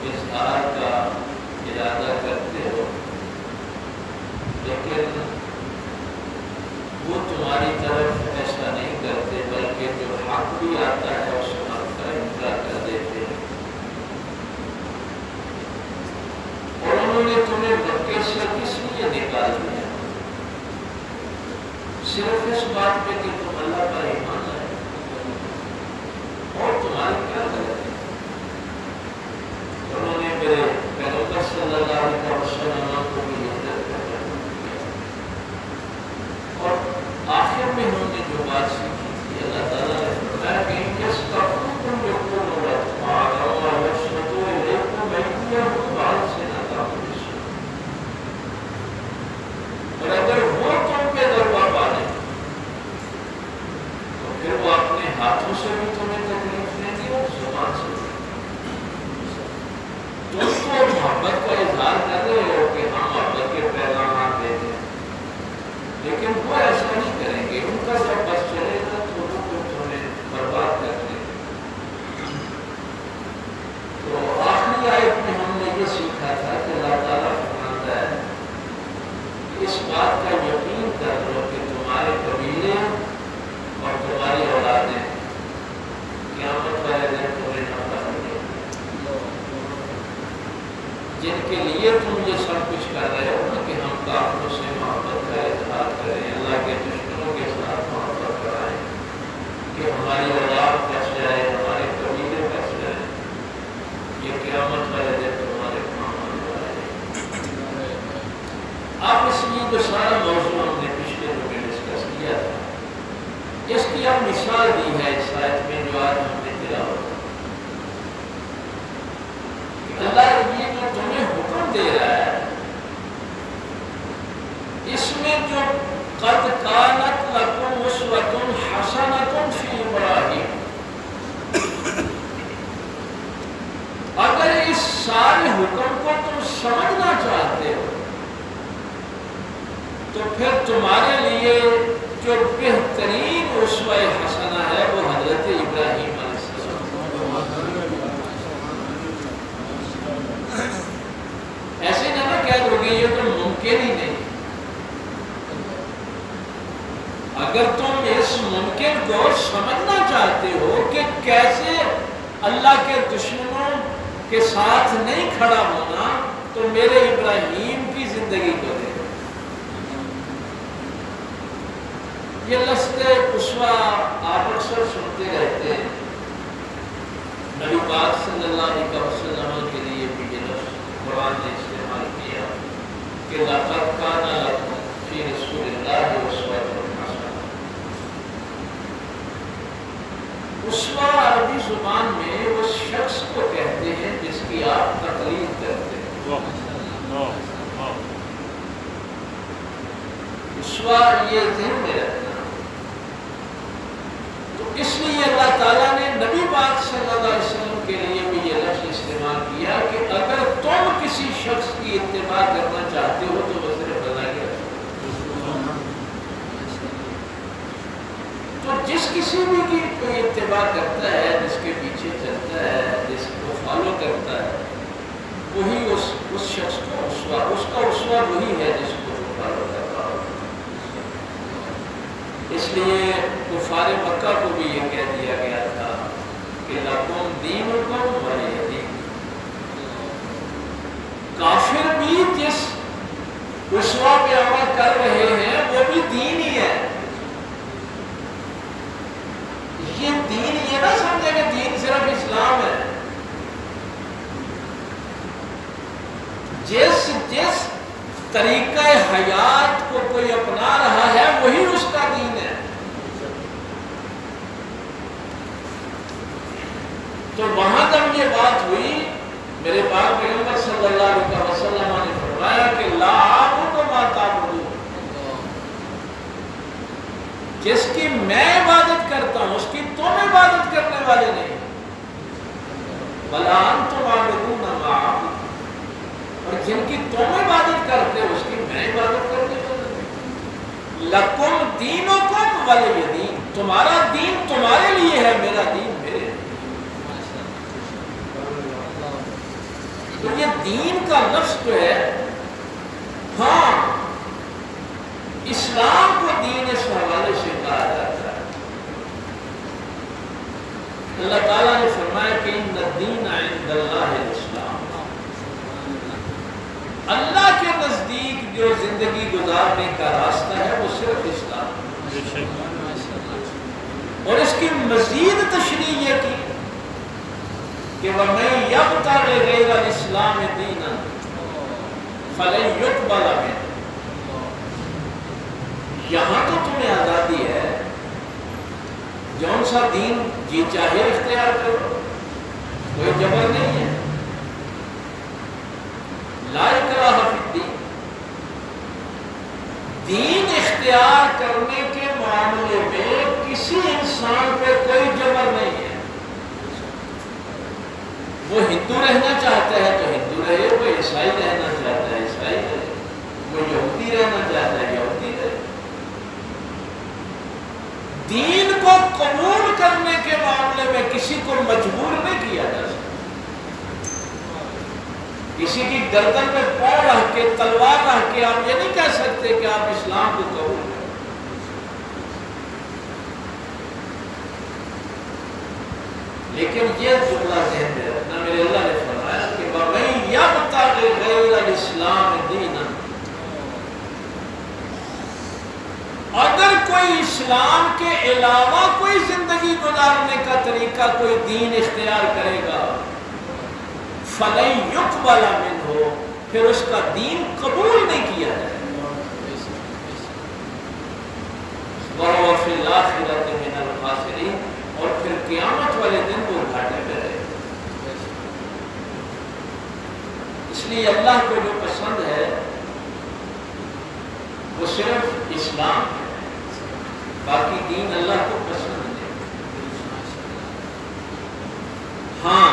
اظہار کا ارادہ کرتے ہو، لیکن وہ تمہاری طرف ایسا نہیں کرتے، بلکہ جو حق بھی آتا ہے اس حق کا انکار کر دیتے ہیں۔ اور انہوں نے تمہیں مکے سے کس لیے نکال دیا؟ صرف اس بات پہ کہ تم اللہ پر ایمان لائے، اور تمہاری کیا غلط ہے؟ انہوں نے میرے پیغمبر صلی اللہ علیہ وسلم کو بھی ہجرت کرنا کیا، اور آخر میں ہم نے جو بات سیکھی تھی، اللہ تعالیٰ نے فرمایا کہ ان کے ساتھ جو اور اگر وہ تم پہ غلبہ پا لیں تو پھر وہ اپنے ہاتھوں سے بھی تمہیں تکلیف دیں گے اور زبان سے بھی۔ تم تو محبت کا اظہار کر رہے ہو کہ ہم محبت کے پیغامات دیتے ہیں، لیکن وہ ایسا نہیں کریں گے۔ ان کا جب بس چلے گا تو وہ تمہیں برباد کر دیں گے۔ تو آخری آیت میں ہم نے یہ سیکھا تھا کہ اللہ تعالیٰ فرماتا ہے اس بات کا یقین کر لو کہ تمہارے قبیلے اور تمہاری اولادیں قیامت والے دن تمہیں نہ پائیں گے۔ جن کے لیے تم یہ سب کچھ کر رہے ہو نا کہ ہم کافروں سے محبت کا اظہار کریں، اللہ کے دشمنوں کے ساتھ محبت کرائیں کہ ہماری اولاد بچ جائے، ہمارے قبیلے بچ جائیں، یہ قیامت والے دن تمہارے کام آنے والے ہیں۔ اب اس لیے جو سارا موضوع ہم نے پچھلے دنوں میں ڈسکس کیا تھا، اس کی اب مثال دی ہے اس آیت میں جو آج ہم نے تلاوت کی۔ اللہ یہ جو تمہیں حکم دے رہا ہے، اس میں جو قد کانت لکم اسوۃ حسنۃ فی ابراہیم، اگر اس سارے حکم کو تم سمجھنا چاہتے ہو تو پھر تمہارے لیے جو بہترین اسوہ حسنہ ہے وہ حضرت ابراہیم علیہ السلام۔ ایسے نہ کہہ دو گے یہ تو ممکن ہی نہیں۔ اگر تم اس ممکن کو سمجھنا چاہتے ہو کہ کیسے اللہ کے دشمنوں کے ساتھ نہیں کھڑا ہونا، تو میرے ابراہیم کی زندگی کو دیکھو۔ یہ لفظ اسوہ آپ اکثر سنتے رہتے ہیں، نبی پاک صلی اللہ علیہ وسلم کے لیے بھی یہ لفظ قرآن نے استعمال کیا کہ لقد کان لکم فی رسول اللہ اسوۃ حسنہ۔ اسوہ عربی زبان میں اس شخص کو کہتے ہیں جس کی آپ تقلید کرتے ہیں۔ اسوہ یہ ذہن میں رکھنا۔ تو اس لیے اللہ تعالیٰ نے نبی پاک صلی اللہ علیہ وسلم کے لیے بھی یہ لفظ استعمال کیا کہ اگر تم کسی شخص کی اتباع کرنا چاہتے ہو تو وہ صرف اللہ کے تو جس کسی بھی کی کوئی اتباع کرتا ہے، جس کے پیچھے چلتا ہے، جس کو فالو کرتا ہے، وہی اس شخص کا اسوہ، اس کا اسوہ وہی ہے جس کو وہ فالو کرتا ہو۔ اس لیے کفار مکہ کو بھی یہ کہہ دیا گیا تھا کہ لکم دینکم ولی دین۔ کافر بھی جس اسوہ پہ عمل کر رہے ہیں وہ بھی دین ہی ہے۔ یہ دین یہ نہ سمجھے کہ دین صرف اسلام ہے۔ جس طریقہ حیات کو کوئی اپنا رہا ہے وہی اس کا دین ہے۔ تو وہاں جب یہ بات ہوئی، میرے پاک پیغمبر صلی اللہ علیہ وسلم نے فرمایا کہ لا اعبد ما تعبدون، جس کی میں عبادت کرتا ہوں اس کی تم عبادت کرنے والے نہیں، بل انتم عابدون ما اعبد، اور جن کی تم عبادت کرتے ہو اس کی میں عبادت کرنے والا نہیں۔ لکم دینکم ولی دین، تمہارا دین تمہارے لیے ہے، میرا دین میرے لیے۔ تو یہ دین کا لفظ جو ہے، ہاں اسلام کو دین اس حوالے سے کہا جاتا ہے۔ اللہ تعالیٰ نے فرمایا کہ ان الدین عند اللہ الاسلام، اللہ کے نزدیک جو زندگی گزارنے کا راستہ ہے وہ صرف اسلام ہے۔ اور اس کی مزید تشریح یہ کی کہ وَمَن يَبْتَغِ غَيْرَ الْإِسْلَامِ دِينًا فَلَن يُقْبَلَ مِنْهُ۔ یہاں تو تمہیں آزادی ہے، جون سا دین جی چاہے اختیار کرو، کوئی جبر نہیں ہے۔ لا اکراہ فی الدین، دین اختیار کرنے کے معاملے میں کسی انسان پہ کوئی جبر نہیں ہے۔ وہ ہندو رہنا چاہتا ہے تو ہندو رہے، وہ عیسائی رہنا چاہتا ہے عیسائی رہے، وہ یہودی رہنا چاہتا ہے یہودی رہے۔ دین کو قبول کرنے کے معاملے میں کسی کو مجبور نہیں کیا جا سکتا۔ کسی کی گردن میں پاؤں رکھ کے تلوار رکھ کے آپ یہ نہیں کہہ سکتے کہ آپ اسلام کو قبول کریں۔ لیکن یہ جملہ ذہن میں رکھنا، میرے اللہ نے فرمایا کہ وَمَن يَبْتَغِ غَيْرَ الْإِسْلَامِ دِينًا، اگر کوئی اسلام کے علاوہ کوئی زندگی گزارنے کا طریقہ کوئی دین اختیار کرے گا فَلَن يُقْبَلَ مِنْهُ، پھر اس کا دین قبول نہیں کیا جائے گا۔ وَهُوَ فِي الْآخِرَةِ مِنَ الْخَاسِرِينَ، اور پھر قیامت والے دن وہ گھاٹے میں رہے گا۔ اس لیے اللہ کو جو پسند ہے وہ صرف اسلام ہے، باقی دین اللہ کو پسند نہیں۔ ہاں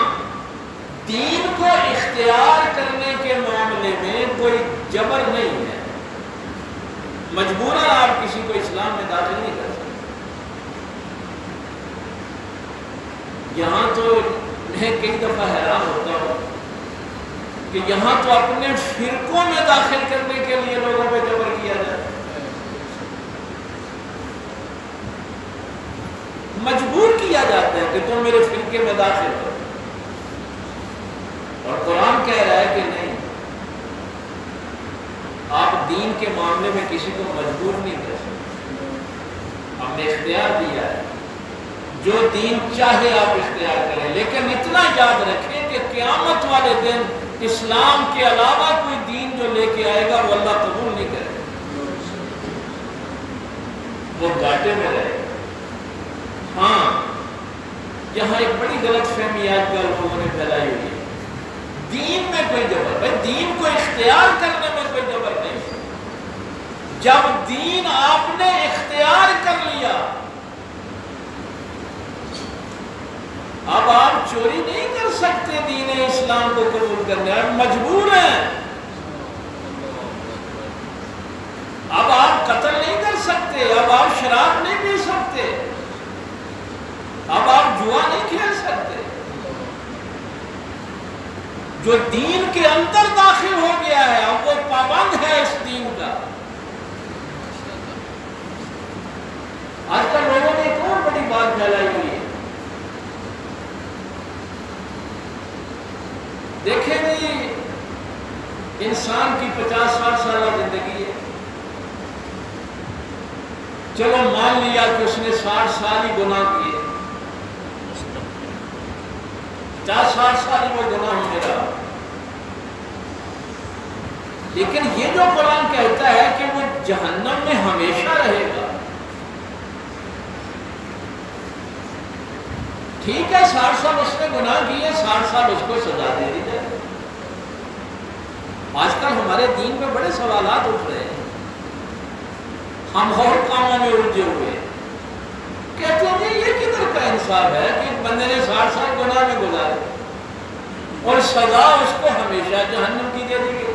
دین کو اختیار کرنے کے معاملے میں کوئی جبر نہیں ہے، مجبوراً آپ کسی کو اسلام میں داخل نہیں کر سکتے۔ یہاں تو میں کئی دفعہ حیران ہوتا ہوں کہ یہاں تو اپنے فرقوں میں داخل کرنے کے لیے لوگوں پہ جبر کیا جائے، مجبور کیا جاتا ہے کہ تم میرے فرقے میں داخل ہو، اور قرآن کہہ رہا ہے کہ نہیں، آپ دین کے معاملے میں کسی کو مجبور نہیں کر سکتے، ہم نے اختیار دیا ہے، جو دین چاہے آپ اختیار کریں، لیکن اتنا یاد رکھیں کہ قیامت والے دن اسلام کے علاوہ کوئی دین جو لے کے آئے گا وہ اللہ قبول نہیں کرے گا، وہ گھاٹے میں رہے گا۔ ہاں یہاں ایک بڑی غلط فہمی آج کل لوگوں نے پھیلائی ہوئی ہے، دین میں کوئی جبر، بھائی دین کو اختیار کرنے میں کوئی جبر نہیں۔ جب دین آپ نے اختیار کر لیا، اب آپ چوری نہیں کر سکتے دین اسلام کو قبول کرنے، آپ مجبور ہیں۔ اب آپ قتل نہیں کر سکتے، اب آپ شراب نہیں پی سکتے، اب آپ جوا نہیں کھیل سکتے۔ جو دین کے اندر داخل ہو گیا ہے اب وہ پابند ہے اس دین کا۔ آج کل لوگوں نے ایک اور بڑی بات پھیلائی ہوئی ہے، دیکھیں جی انسان کی 50-60 سالہ زندگی ہے، چلو مان لیا کہ اس نے 60 سال ہی گناہ کیے، 50-60 سال ہی وہ گناہ میں رہا، لیکن یہ جو قرآن کہتا ہے کہ وہ جہنم میں ہمیشہ رہے گا، ٹھیک ہے 60 سال اس نے گناہ کیے، 60 سال اس کو سزا دے دی جائے۔ آج کل ہمارے دین میں بڑے سوالات اٹھ رہے ہیں، ہم اور کاموں میں الجھے ہوئے کہتے ہیں یہ کدھر کا انصاف ہے کہ ایک بندے نے 60 سال گناہ میں گزارے اور سزا اس کو ہمیشہ جہنم کی دے دی گئی۔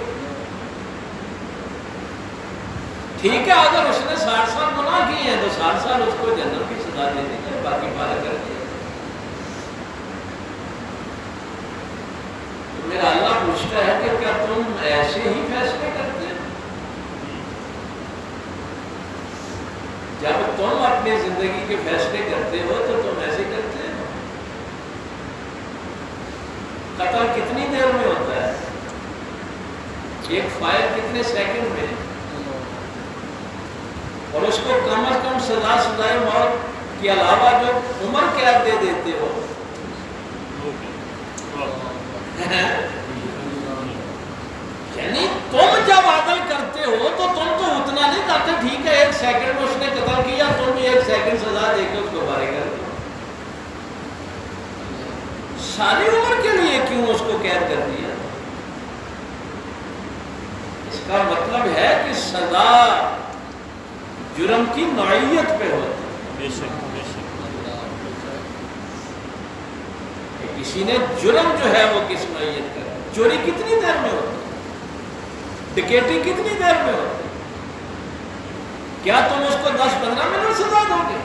ٹھیک ہے اگر اس نے 60 سال گناہ کیے ہیں تو 60 سال اس کو جہنم کی سزا دے دی جائے، باقی پارا کر دیا۔ میرا اللہ پوچھتا پوچھتا ہے کہ کیا تم ایسے ہی فیصلے کرتے ہو؟ جب تم اپنی زندگی کے فیصلے کرتے ہو تو تم ایسے کرتے ہو؟ قتل کتنی دیر میں ہوتا ہے؟ ایک فائر کتنے سیکنڈ میں؟ اور اس کو کم از کم سزائے موت کے علاوہ جو عمر قید دے دیتے ہو. یعنی تم جب عدل کرتے ہو تو تم تو اتنا نہیں کرتے ٹھیک ہے 1 سیکنڈ میں اس نے قتل کیا تم بھی 1 سیکنڈ سزا دے کے اس کو بارے کر دو. ساری عمر کے لیے کیوں اس کو قید کر دیا؟ اس کا مطلب ہے کہ سزا جرم کی نوعیت پہ ہوتی ہے. کسی نے جرم جو ہے وہ کس نوعیت کا ہے. چوری کتنی دیر میں ہوتی ہے؟ ڈکیٹی کتنی دیر میں ہوتی ہے؟ کیا تم اس کو 10-15 منٹ سزا دو گے؟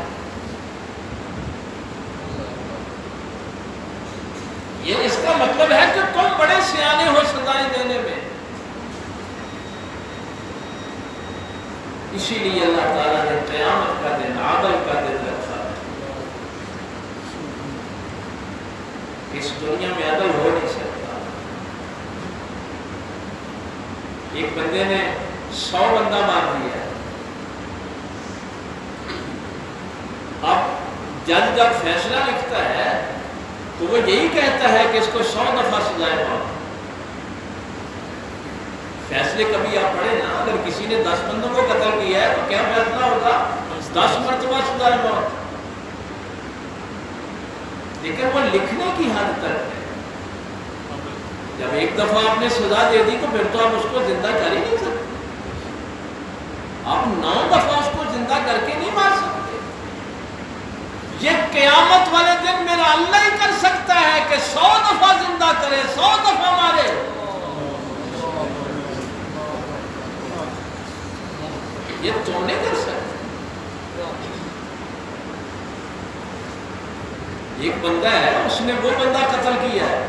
یہ اس کا مطلب ہے کہ تم بڑے سیانے ہو سزائیں دینے میں. اسی لیے اللہ تعالیٰ نے قیامت کا دن عدل کا دن رکھا ہے. اس دنیا میں عدل ہو نہیں سکتا. ایک بندے نے 100 بندہ مار دیا. اب جج جب فیصلہ لکھتا ہے تو وہ یہی کہتا ہے کہ اس کو 100 دفعہ سزائے موت. فیصلے کبھی آپ پڑھیں نا, اگر کسی نے 10 بندوں کو قتل کیا ہے تو کیا فیصلہ ہوگا؟ 10 مرتبہ سزائے موت. لیکن وہ لکھنے کی حد تک ہے. جب ایک دفعہ آپ نے سزا دے دی تو پھر تو آپ اس کو زندہ کر ہی نہیں سکتے. آپ 9 دفعہ اس کو زندہ کر کے نہیں مار سکتے. یہ قیامت والے دن میرا اللہ ہی کر سکتا ہے کہ 100 دفعہ زندہ کرے, 100 دفعہ مارے. یہ تم نہیں کر سکتے. ایک بندہ ہے, اس نے وہ بندہ قتل کیا ہے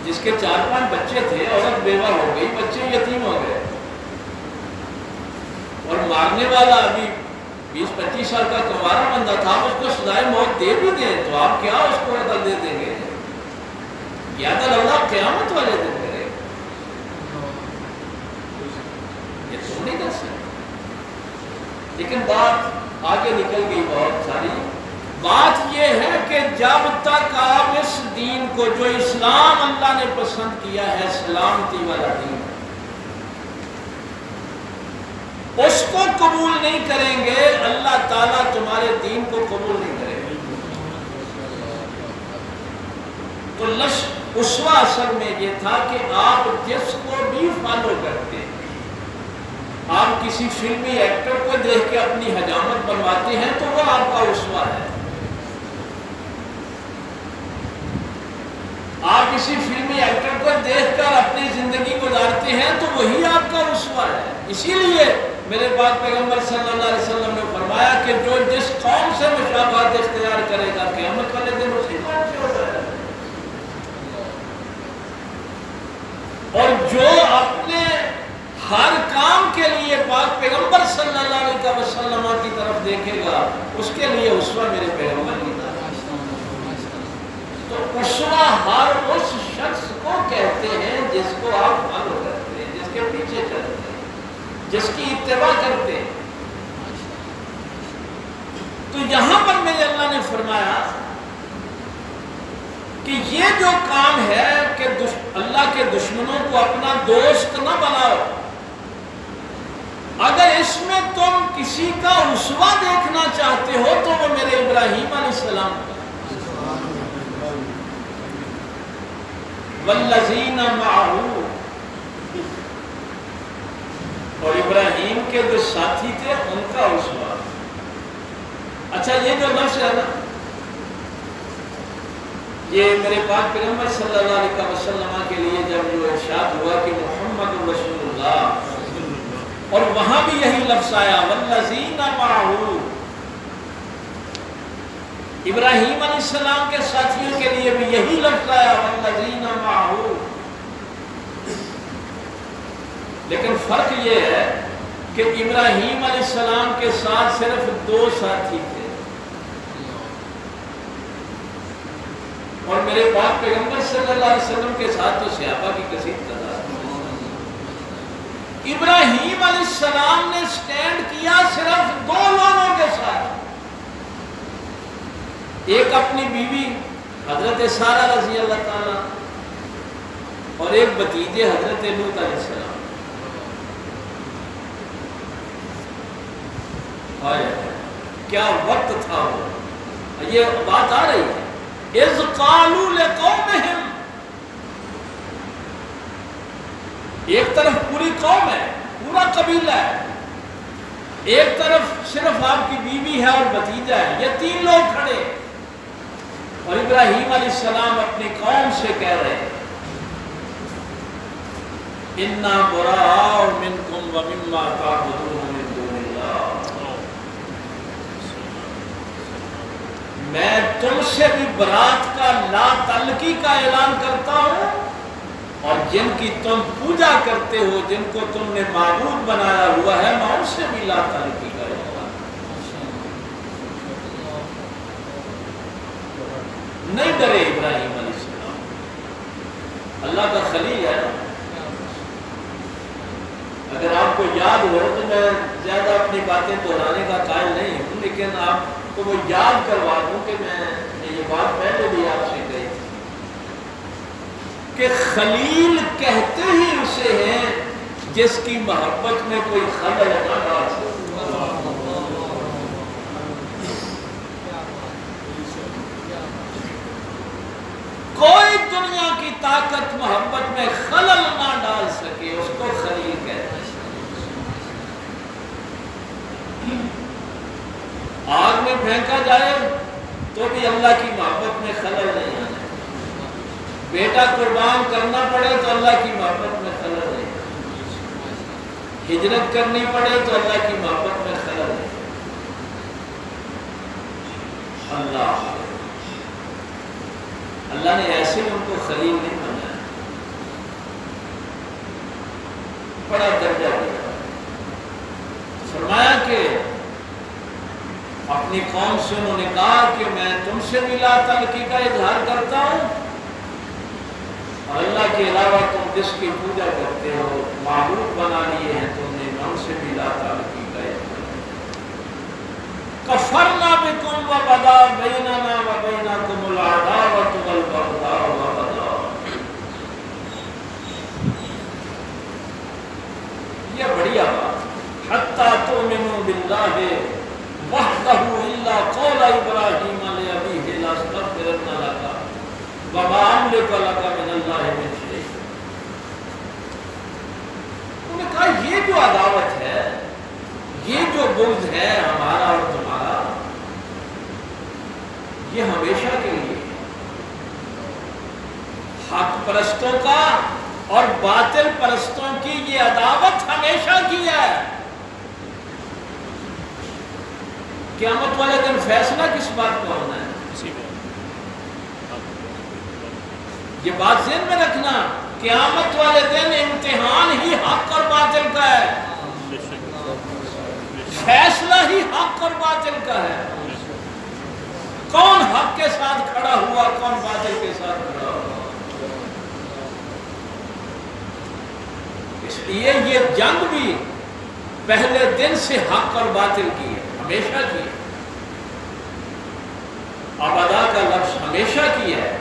جس کے 4-5 بچے تھے, عورت بیوہ ہو گئی, بچے یتیم ہو گئے, اور مارنے والا ابھی 20-25 سال کا کنوارا بندہ تھا. اس کو سزائے موت دے بھی دیں تو آپ کیا اس کو عدل دے دیں گے؟ یہ عدل اللہ قیامت والے دن کرے. یہ تم نہیں کر سکتے. لیکن بات آگے نکل گئی بہت ساری. بات یہ ہے کہ جب تک آپ اس دین کو جو اسلام اللہ نے پسند کیا ہے, سلامتی والا دین, اس کو قبول نہیں کریں گے, اللہ تعالیٰ تمہارے دین کو قبول نہیں کرے گا. تو اسوہ اصل میں یہ تھا کہ آپ جس کو بھی فالو کرتے ہیں, آپ کسی فلمی ایکٹر کو دیکھ کے اپنی حجامت بنواتے ہیں تو وہ آپ کا اسوہ ہے. آپ کسی فلمی ایکٹر کو دیکھ کر اپنی زندگی گزارتے ہیں تو وہی آپ کا اسوہ ہے. اسی لیے میرے پاک پیغمبر صلی اللہ علیہ وسلم نے فرمایا کہ جو جس قوم سے مشابہت اختیار کرے گا قیامت والے دن اسی قوم سے ہوتا ہے. اور جو اپنے ہر کام کے لیے پاک پیغمبر صلی اللہ علیہ وسلم کی طرف دیکھے گا اس کے لیے اسوہ میرے پیغمبر کی طرف. تو اسوہ ہر اس شخص کو کہتے ہیں جس کو آپ فالو کرتے ہیں, جس کے پیچھے چلتے ہیں, جس کی اتباع کرتے ہیں. تو یہاں پر میرے اللہ نے فرمایا کہ یہ جو کام ہے کہ اللہ کے دشمنوں کو اپنا دوست نہ بناؤ, اگر اس میں تم کسی کا اسوہ دیکھنا چاہتے ہو تو وہ میرے ابراہیم علیہ السلام کا, والذین معہو, اور ابراہیم کے جو ساتھی تھے ان کا اسوہ. اچھا یہ جو لفظ ہے نا, یہ میرے پاک پیغمبر صلی اللہ علیہ وسلم کے لیے جب جو ارشاد ہوا کہ محمد رسول اللہ, اور وہاں بھی یہی لفظ آیا والذین معہو, ابراہیم علیہ السلام کے ساتھیوں کے لیے بھی یہی لفظ آیا والذین معہو. فرق یہ ہے کہ ابراہیم علیہ السلام کے ساتھ صرف 2 ساتھی تھے، اور میرے پاک پیغمبر صلی اللہ علیہ وسلم کے ساتھ تو صحابہ کی کثیر تعداد۔ ابراہیم علیہ السلام نے سٹینڈ کیا صرف 2 لوگوں کے ساتھ، ایک اپنی بیوی حضرت سارہ رضی اللہ تعالیٰ اور ایک بھتیجے حضرت لوط علیہ السلام۔ کیا وقت تھا وہ، یہ بات آ رہی ہے۔ اذ قالوا لقومہم، ایک طرف پوری قوم ہے، پورا قبیلہ ہے، ایک طرف صرف آپ کی بیوی ہے اور بھتیجا ہے، یہ 3 لوگ کھڑے، اور ابراہیم علیہ السلام اپنی قوم سے کہہ رہے ہیں اِنَّا بُرَاءٌ مِّنْكُمْ وَمِمَّا تَعْبُدُونَ مِن دُونِ اللَّهِ، میں تم سے بھی برات کا لا تعلقی کا اعلان کرتا ہوں، اور جن کی تم پوجا کرتے ہو، جن کو تم نے معبود بنایا ہوا ہے، میں ان سے بھی لا تعلقی کا اعلان۔ نہیں ڈرے ابراہیم علیہ السلام، اللہ کا خلیل ہے۔ اگر آپ کو یاد ہو تو میں زیادہ اپنی باتیں دہرانے کا قائل نہیں ہوں، لیکن آپ کو وہ یاد کروا دوں کہ میں یہ بات پہلے بھی آپ سے کہی تھی کہ خلیل کہتے ہی اسے ہیں جس کی محبت میں کوئی خلل نہ ڈال سکے۔ کوئی دنیا کی طاقت محبت میں خلل نہ ڈال سکے، اس کو خلیل کہتے ہیں۔ آگ میں پھینکا جائے تو بھی اللہ کی محبت میں خلل نہیں آنا، بیٹا قربان کرنا پڑے تو اللہ کی محبت میں خلل نہیں، ہجرت کرنی پڑے تو اللہ کی محبت میں خلل نہیں۔ اللہ نے ایسے ان کو خلیل نہیں بنایا، بڑا درجہ دیا، فرمایا کہ اپنی قوم سے انہوں نے کہا کہ میں تم سے بھی لا تعلقی کا اظہار کرتا ہوں، اور اللہ کے علاوہ تم جس کی پوجا کرتے ہو، معبود بنا لیے ہیں تم نے، میں ان سے بھی لا تعلقی کا اظہار۔ کفرنا بکم وبدا بیننا وبینکم العداوۃ والبغضاء وبدا، یہ بڑی بات، حتی تؤمنوا باللہ وحدہ الا قول ابراہیم لأبیہ لاستغفرن لک وما املک لک من اللہ من شیء۔ انہوں نے کہا یہ جو عداوت ہے، یہ جو بغض ہے ہمارا اور تمہارا، یہ ہمیشہ کے لیے حق پرستوں کا اور باطل پرستوں کی یہ عداوت ہمیشہ کی ہے۔ قیامت والے دن فیصلہ کس بات کا ہونا ہے؟ یہ بات ذہن میں رکھنا، قیامت والے دن امتحان ہی حق اور باطل کا ہے، فیصلہ ہی حق اور باطل کا ہے، کون حق کے ساتھ کھڑا ہوا، کون باطل کے ساتھ کھڑا ہوا۔ اس لیے یہ جنگ بھی پہلے دن سے حق اور باطل کی ہے، ہمیشہ کی ہے، ابدا کا لفظ ہمیشہ کی ہے،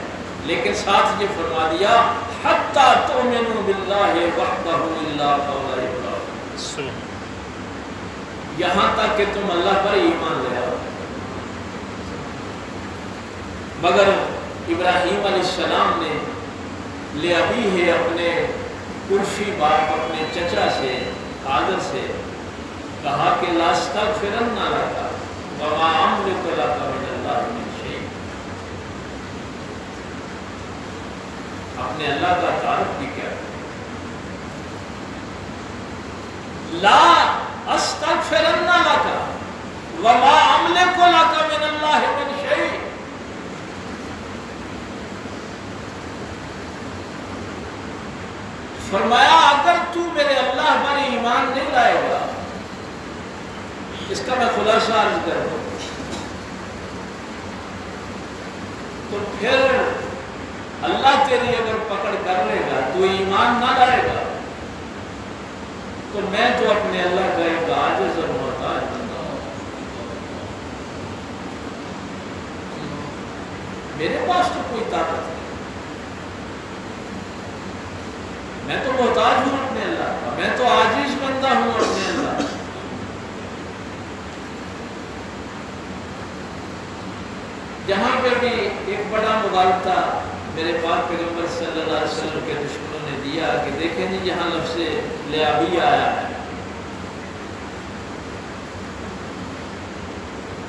لیکن ساتھ یہ فرما دیا حتی تؤمنوا باللہ وحدہ الا قول ابراہیم، یہاں تک کہ تم اللہ پر ایمان لے آؤ۔ مگر ابراہیم علیہ السلام نے لأبیہ اپنے قرشی باپ، اپنے چچا سے، آدر سے کہا کہ لاستغفرن لک وما املک لک من اللہ من شیء، اپنے اللہ کا تعارف بھی کیا، لا استغفرن لک وما املک لک من اللہ من شیء، فرمایا اگر تو میرے اللہ پر ایمان ایمان نہیں لائے گا، اس کا میں خلاصہ عرض کروں تو پھر اللہ تیری اگر پکڑ کر لے گا، تو ایمان نہ لائے گا، تو میں تو اپنے اللہ کا ایک عاجز اور محتاج بندہ ہوں، میرے پاس تو کوئی طاقت نہیں، میں تو محتاج ہوں اپنے اللہ کا، میں تو عاجز بندہ ہوں اپنے اللہ کا۔ جہاں پہ بھی ایک بڑا مغالطہ میرے پاک پیغمبر صلی اللہ علیہ وسلم کے دشمنوں نے دیا کہ دیکھیں جی یہاں لفظ لیابی آیا ہے،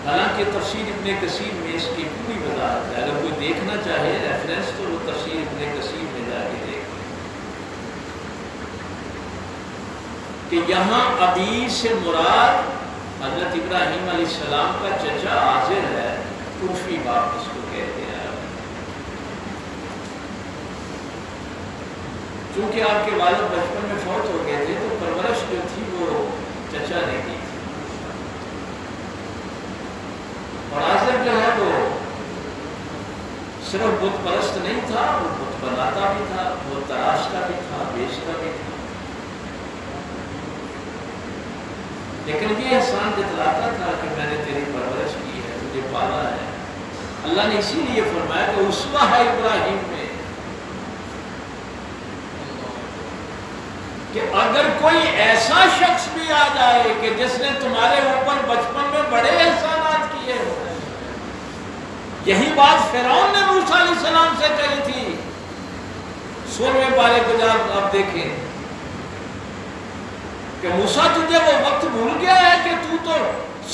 حالانکہ تفسیر ابن کثیر میں اس کی پوری وضاحت ہے، اگر کوئی دیکھنا چاہے ریفرنس تو وہ تفسیر ابن کثیر میں جا کے دیکھ کہ یہاں ابی سے مراد حضرت ابراہیم علیہ السلام کا چچا آزر ہے، کوفی باپ اس کو کہتے ہیں، چونکہ آپ کے والد بچپن میں فوت ہو گئے تھے تو پرورش جو تھی وہ چچا نے کی تھی، اور آزر جو ہے وہ صرف بت پرست نہیں تھا، وہ بت بناتا بھی تھا، وہ تراشتا بھی تھا، بیچتا بھی تھا، لیکن یہ احسان جتلاتا تھا کہ میں نے تیری پرورش کی ہے، تجھے پالا ہے۔ اللہ نے اسی لیے فرمایا کہ اسوہ ہے ابراہیم میں کہ اگر کوئی ایسا شخص بھی آ جائے کہ جس نے تمہارے اوپر بچپن میں بڑے احسانات کیے ہو، یہی بات فرعون نے موسیٰ علیہ السلام سے کہی تھی، 16ویں پارے کو جب آپ دیکھیں کہ موسیٰ تجھے وہ وقت بھول گیا ہے کہ تو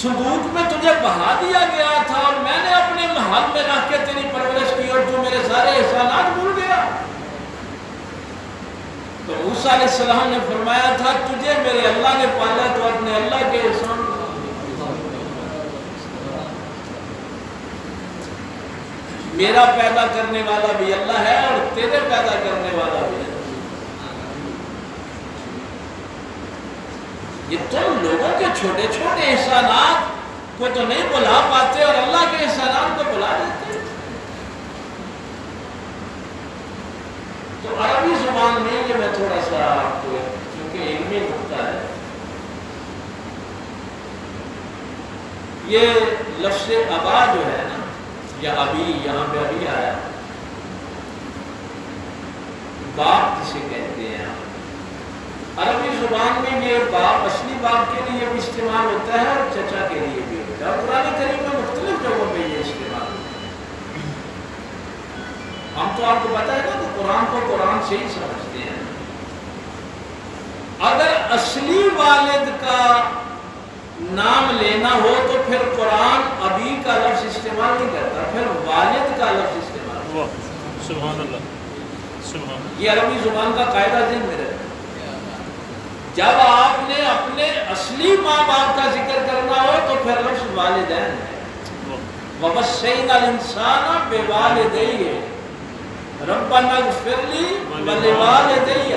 صندوق میں تجھے بہا دیا گیا تھا اور میں نے اپنے محل میں رکھ کے تیری پرورش کی اور تو میرے سارے احسانات بھول گیا۔ تو موسیٰ علیہ السلام نے فرمایا تھا تجھے میرے اللہ نے پالا تو اپنے اللہ کے احسان، میرا پیدا کرنے والا بھی اللہ ہے اور تیرے پیدا کرنے والا بھی ہے۔ یہ تم لوگوں کے چھوٹے چھوٹے احسانات کو تو نہیں بھلا پاتے اور اللہ کے احسانات کو بھلا دیتے۔ تو عربی زبان میں یہ میں تھوڑا سا آپ کو کیونکہ علمی نقطہ ہے، یہ لفظ ابا جو ہے نا یا ابھی، یہاں پہ ابھی آیا باپ جسے کہتے ہیں، عربی زبان میں یہ باپ اصلی باپ کے لیے بھی استعمال ہوتا ہے اور چچا کے لیے بھی ہوتا ہے، اور قرآن کریم میں مختلف جگہوں پہ یہ استعمال ہوتا ہے۔ ہم تو آپ کو پتہ ہے نا کہ قرآن کو قرآن سے ہی سمجھتے ہیں، اگر اصلی والد کا نام لینا ہو تو پھر قرآن ابھی کا لفظ استعمال نہیں کرتا، پھر والد کا لفظ استعمال کرتا۔ سبحان اللہ، سبحان اللہ، یہ عربی زبان کا قاعدہ ذہن میں رہتا ہے۔ جب آپ نے اپنے اصلی ماں باپ کا ذکر کرنا ہو تو پھر لفظ والدین ہے، وَوَصَّيْنَا الْإِنسَانَ بِوَالِدَيْهِ رَبَّنَا اغْفِرْ لِي وَلِوَالِدَيَّ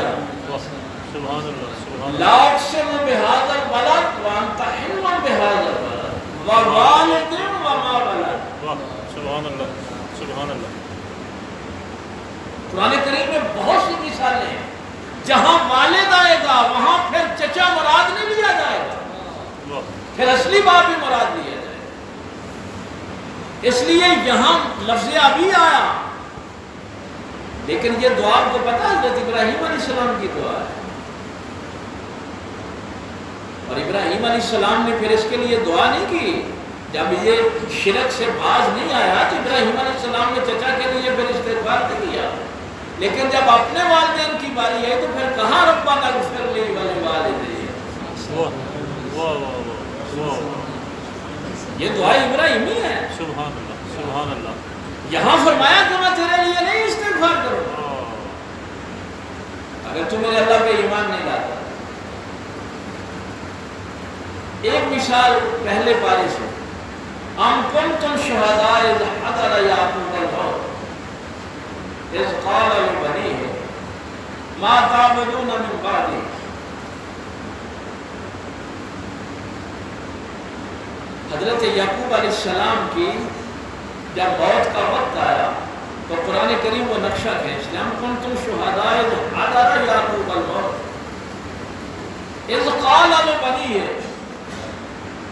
لَا أُقْسِمُ بِهَذَا الْبَلَدِ وَأَنْتَ حِلٌّ بِهَذَا الْبَلَدِ وَوَالِدٍ وَمَا وَلَدَ۔ سبحان اللہ، سبحان اللہ۔ قرآن کریم میں بہت سی مثالیں ہیں، جہاں والد آئے گا وہاں پھر چچا مراد نہیں لیا جائے گا، پھر اصلی باپ بھی مراد لیا جائے گا۔ اس لیے یہاں لفظ ابھی آیا، لیکن یہ دعا کو پتہ حضرت ابراہیم علیہ السلام کی دعا ہے، اور ابراہیم علیہ السلام نے پھر اس کے لیے دعا نہیں کی۔ جب یہ شرک سے باز نہیں آیا تو ابراہیم علیہ السلام نے چچا کے لیے پھر استغفار نہیں کیا، لیکن جب اپنے والدین کی باری آئی تو پھر کہاں ربنا اغفر لی ولوالدی۔ یہ دعا ابراہیمی ہے، سبحان اللہ، سبحان اللہ۔ یہاں فرمایا کہ میں تیرے لیے نہیں استغفار کروں اگر تو میرے اللہ پہ ایمان نہیں لاتا۔ ایک مثال پہلے پارے سے، ام کنتم شہداء اذ حضر یعقوب الموت اذ قال لبنیہ ما تعبدون من بعدی حضرت یعقوب علیہ السلام کی جب موت کا وقت آیا تو قرآن کریم وہ نقشہ کھینچتے ہم کنتم شہداء اذ حضر یعقوب الموت اذ قال لبنیہ،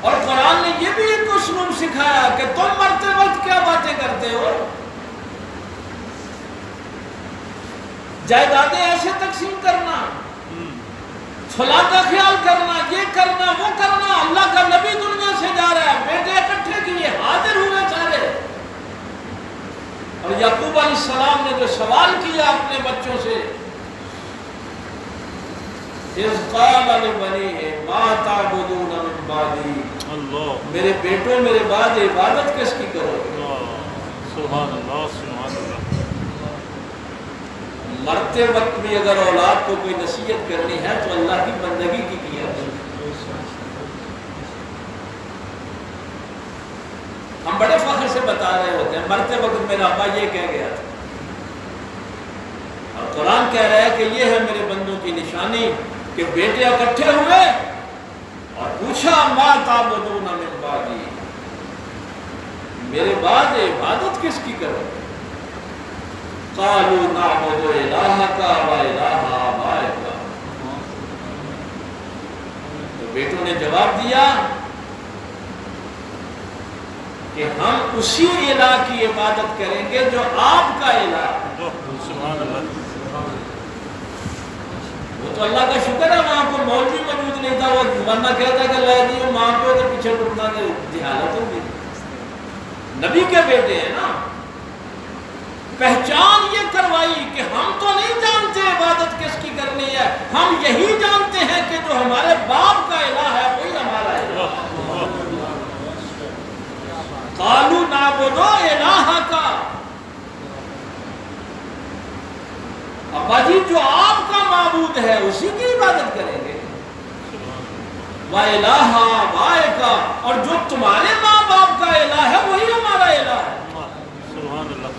اور قرآن نے یہ بھی ایک اسلوب سکھایا کہ تم مرتے وقت کیا باتیں کرتے ہو، جائیدادیں ایسے تقسیم کرنا، فلاں کا خیال کرنا، یہ کرنا وہ کرنا، اللہ کا نبی دنیا سے جا رہا ہے، بیٹے اکٹھے کیے حاضر ہوئے سارے۔ اور یعقوب علیہ السلام نے جو سوال کیا اپنے بچوں سے، اذ قال لبنیہ ما تعبدون من بعدی، میرے بیٹوں میرے بعد عبادت کس کی کرو گے؟ سبحان اللہ سبحان اللہ۔ مرتے وقت بھی اگر اولاد کو کوئی نصیحت کرنی ہے تو اللہ کی بندگی کی کیا ہے۔ ہم بڑے فخر سے بتا رہے ہوتے ہیں مرتے وقت میرا ابا یہ کہہ گیا تھا، اور قرآن کہہ رہا ہے کہ یہ ہے میرے بندوں کی نشانی کہ بیٹے اکٹھے ہوئے اور پوچھا ما تعبدون من بعدی، میرے بعد عبادت کس کی کرو؟ قالوا نعبد الہک و الہ آبائک، تو بیٹوں نے جواب دیا کہ ہم اسی الہ کی عبادت کریں گے جو آپ کا الہ ہے۔ سبحان اللہ۔ وہ تو اللہ کا شکر ہے وہاں کو مولوی موجود نہیں تھا، وہ ورنہ کہتا کہ اللہ جی ماں پہ تو پیچھے ٹوٹنا جہالت ہوگی۔ نبی کے بیٹے ہیں نا، پہچان یہ کروائی کہ ہم تو نہیں جانتے عبادت کس کی کرنی ہے، ہم یہی جانتے ہیں کہ جو ہمارے باپ کا الہ ہے وہی ہمارا الہ ہے۔ قالوا نعبد الہک، ابا جی جو آپ کا معبود ہے اسی کی عبادت کریں گے، وَإِلَٰهَ آبَائِكَ، اور جو تمہارے ماں باپ کا الہ ہے وہی ہمارا الہ ہے۔ سبحان اللہ۔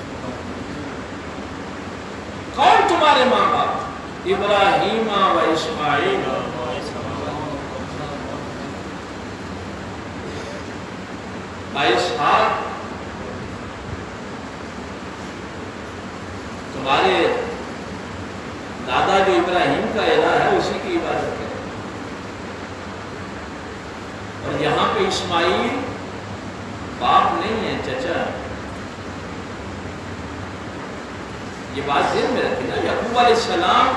کون تمہارے ماں باپ؟ ابراہیم و اسماعیل، اسحاق، تمہارے دادا جو ابراہیم کا الہ ہے اسی کی عبادت کریں۔ اور یہاں پہ اسماعیل باپ نہیں ہے، چچا ہے۔ یہ بات ذہن میں رکھیں نا، یعقوب علیہ السلام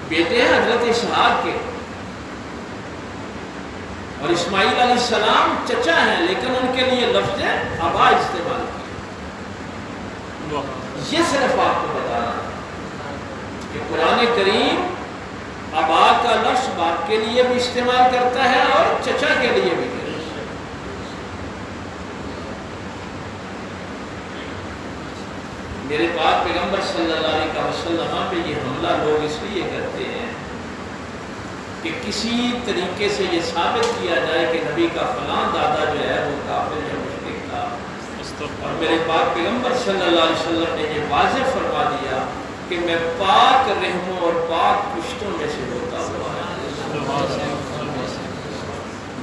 بیٹے ہیں حضرت اسحاق کے، اور اسماعیل علیہ السلام چچا ہیں، لیکن ان کے لیے لفظ ابا استعمال کیا۔ یہ صرف آپ کو بتانا کہ قرآن کریم ابا کا لفظ باپ کے لیے بھی استعمال کرتا ہے اور چچا کے لیے بھی کرتا ہے۔ میرے پاک پیغمبر صلی اللہ علیہ وسلم پہ یہ حملہ لوگ اس لیے کرتے ہیں کہ کسی طریقے سے یہ ثابت کیا جائے کہ نبی کا فلاں دادا جو ہے وہ کافر یا مشرک تھا، اور میرے پاک پیغمبر صلی اللہ علیہ وسلم نے یہ واضح فرما دیا کہ میں پاک رحموں اور پاک پشتوں میں سے ہوتا ہوا ہے،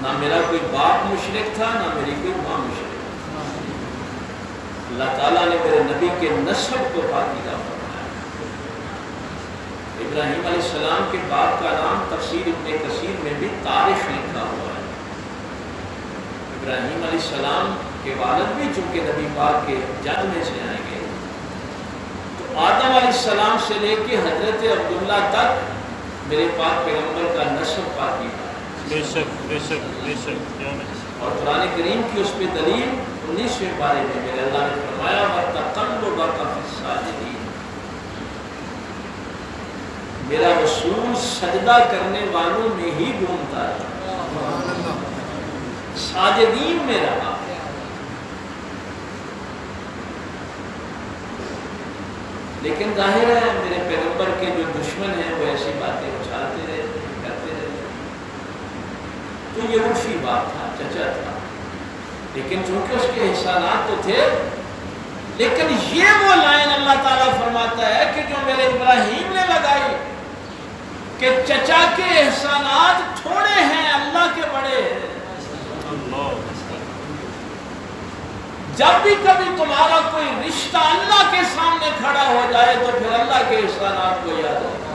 نہ میرا کوئی باپ مشرک تھا نہ میری کوئی ماں مشرک۔ اللہ تعالیٰ نے میرے نبی کے نسب کو پاکیزہ فرمایا۔ ابراہیم علیہ السلام کے باپ کا نام تفسیر ابن کثیر میں بھی تاریخ لکھا ہوا ہے۔ ابراہیم علیہ السلام کے والد بھی چونکہ نبی پاک کے جد میں سے آئیں گے، تو آدم علیہ السلام سے لے کے حضرت عبداللہ تک میرے پاک پیغمبر کا نسب پاکیزہ ہے۔ بے شک بے شک بے شک۔ اور قرآن کریم کی اس پہ دلیل 19ویں پارے میں میرے اللہ نے فرمایا وَتَقَلُّبَكَ فِي السَّاجِدِينَ، میرا رسول سجدہ کرنے والوں میں ہی گھومتا ہے، ساجدین میں رہا۔ لیکن ظاہر ہے میرے پیغمبر کے جو دشمن ہیں وہ ایسی باتیں اچھالتے رہے، کرتے رہے، تو یہ عرفی بات تھا، چچا تھا، لیکن چونکہ اس کے احسانات تو تھے، لیکن یہ وہ لائن اللہ تعالیٰ فرماتا ہے کہ جو میرے ابراہیم نے لگائی کہ چچا کے احسانات تھوڑے ہیں اللہ کے بڑے ہیں۔ جب بھی کبھی تمہارا کوئی رشتہ اللہ کے سامنے کھڑا ہو جائے تو پھر اللہ کے احسانات کو یاد رکھو.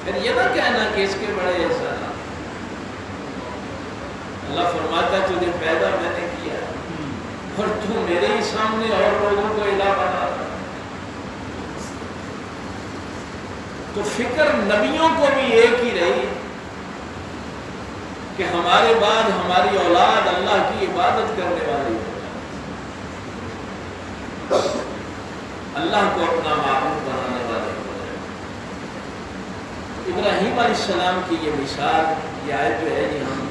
پھر یہ نہ کہنا کہ اس کے بڑے احسانات. اللہ فرماتا ہے تجھے پیدا میں نے کیا اور تو میرے ہی سامنے اور لوگوں کو الہ بنا رہا. تو فکر نبیوں کو بھی ایک ہی رہی کہ ہمارے بعد ہماری اولاد اللہ کی عبادت کرنے والی ہو، اللہ کو اپنا معبود بنانے والے ہو. ابراہیم علیہ السلام کی یہ مثال، یہ آیت جو ہے یہ ہم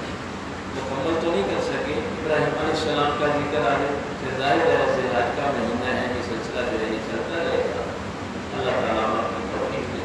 مکمل تو نہیں کر سکے. ابراہیم علیہ السلام کا ذکر آئے سے ظاہر ہے سے آج کا مہینہ ہے، یہ سلسلہ جو ہے یہ چلتا رہے گا. اللہ تعالیٰ اپنی توفیق دے.